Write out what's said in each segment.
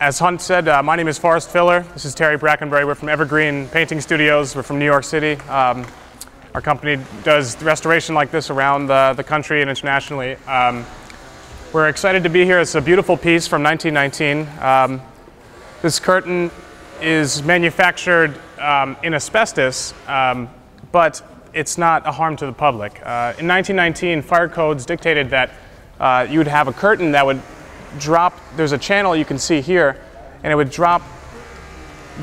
As Hunt said, my name is Forrest Filler. This is Terry Brackenbury. We're from Evergreene Painting Studios. We're from New York City. Our company does restoration like this around the country and internationally. We're excited to be here. It's a beautiful piece from 1919. This curtain is manufactured in asbestos, but it's not a harm to the public. In 1919, fire codes dictated that you would have a curtain that would drop. There's a channel you can see here, and it would drop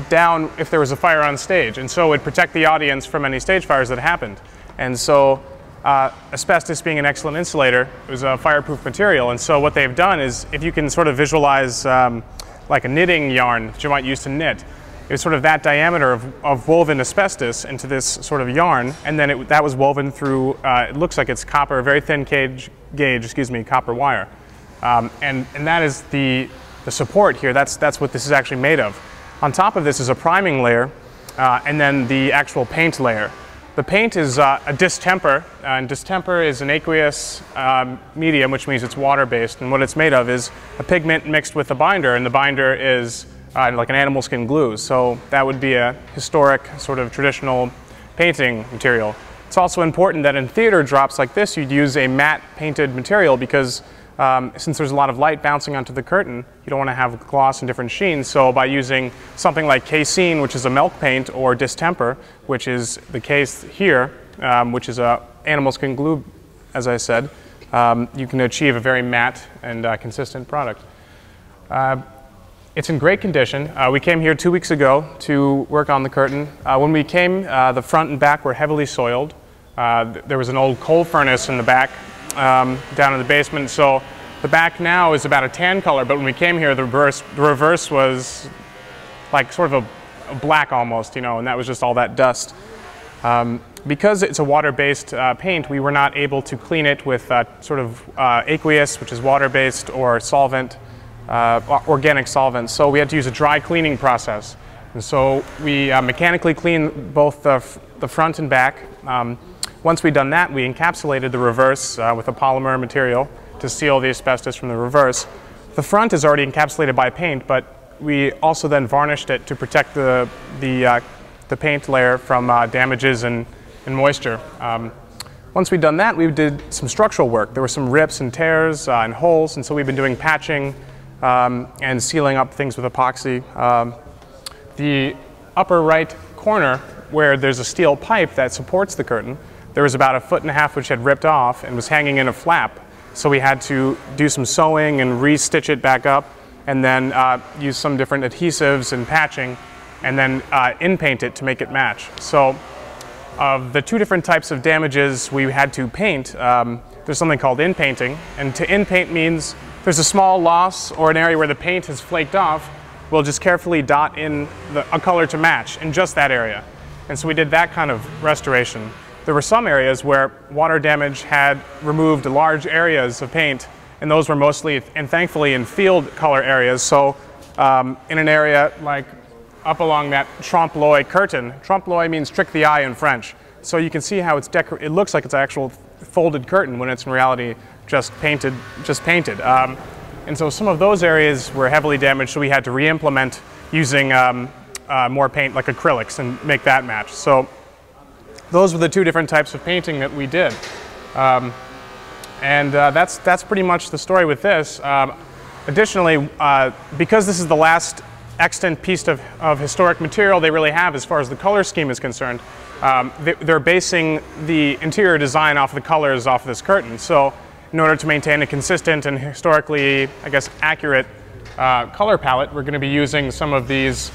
down if there was a fire on stage, and so it would protect the audience from any stage fires that happened. And so asbestos being an excellent insulator, it was a fireproof material, and so what they've done is, if you can sort of visualize like a knitting yarn that you might use to knit, it's sort of that diameter of woven asbestos into this sort of yarn, and then that was woven through, it looks like it's copper, very thin gauge, copper wire. And that is the support here. That's what this is actually made of. On top of this is a priming layer, and then the actual paint layer. The paint is a distemper, and distemper is an aqueous medium, which means it's water-based, and what it's made of is a pigment mixed with a binder, and the binder is like an animal skin glue. So that would be a historic, sort of traditional painting material. It's also important that in theater drops like this, you'd use a matte painted material because since there's a lot of light bouncing onto the curtain, you don't want to have gloss and different sheens. So by using something like casein, which is a milk paint, or distemper, which is the case here, which is a animal skin glue, as I said, you can achieve a very matte and consistent product. It's in great condition. We came here 2 weeks ago to work on the curtain. When we came, the front and back were heavily soiled. There was an old coal furnace in the back down in the basement, so the back now is about a tan color, but when we came here, the reverse was like sort of a black almost, you know, and that was just all that dust. Because it's a water-based paint, we were not able to clean it with sort of aqueous, which is water-based, or solvent, organic solvent, so we had to use a dry cleaning process. And so we mechanically cleaned both the front and back. Once we'd done that, we encapsulated the reverse with a polymer material to seal the asbestos from the reverse. The front is already encapsulated by paint, but we also then varnished it to protect the paint layer from damages and moisture. Once we'd done that, we did some structural work. There were some rips and tears and holes, and so we've been doing patching and sealing up things with epoxy. The upper right corner, where there's a steel pipe that supports the curtain, there was about 1.5 feet which had ripped off and was hanging in a flap. So we had to do some sewing and re-stitch it back up, and then use some different adhesives and patching, and then in-paint it to make it match. So of the 2 different types of damages we had to paint, there's something called in-painting, and to in-paint means there's a small loss or an area where the paint has flaked off. We'll just carefully dot in a color to match in just that area. And so we did that kind of restoration. There were some areas where water damage had removed large areas of paint, and those were mostly, and thankfully, in field color areas. So in an area like up along that trompe-l'oeil curtain, trompe-l'oeil means trick the eye in French. So you can see how it looks like it's an actual folded curtain when it's in reality just painted. And so some of those areas were heavily damaged, so we had to re-implement using more paint like acrylics and make that match. So those were the 2 different types of painting that we did. That's pretty much the story with this. Additionally, because this is the last extant piece of historic material they really have as far as the color scheme is concerned, they're basing the interior design off the colors off this curtain. So in order to maintain a consistent and historically, I guess, accurate color palette, we're going to be using some of these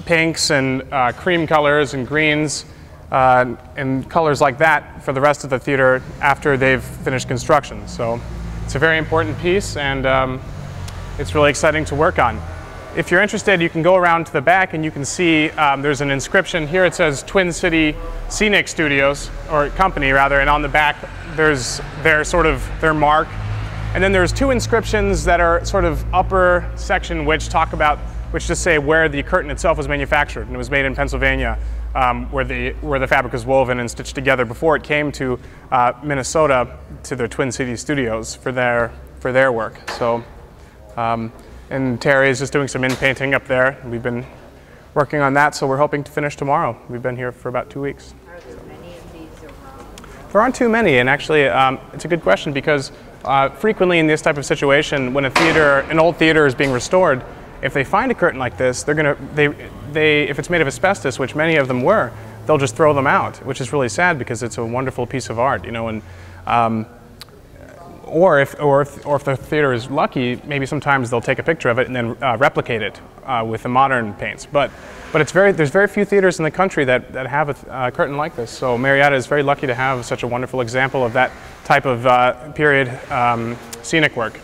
pinks and cream colors and greens and colors like that for the rest of the theater after they've finished construction. So it's a very important piece, and it's really exciting to work on. If you're interested, you can go around to the back and you can see there's an inscription. Here it says Twin City Scenic Studios, or company rather, and on the back there's their mark. And then there's 2 inscriptions that are sort of upper section which just say where the curtain itself was manufactured, and it was made in Pennsylvania, where the fabric was woven and stitched together before it came to Minnesota to the Twin City Studios for their work. So And Terry is just doing some in-painting up there. We've been working on that, so we're hoping to finish tomorrow. We've been here for about 2 weeks. Are there many of these around? There aren't too many, and actually it's a good question because frequently in this type of situation, when an old theater is being restored, if they find a curtain like this, if it's made of asbestos, which many of them were, they'll just throw them out, which is really sad because it's a wonderful piece of art, you know. And or if the theater is lucky, maybe sometimes they'll take a picture of it and then replicate it with the modern paints. But there's very few theaters in the country that have a curtain like this. So Marietta is very lucky to have such a wonderful example of that type of period scenic work.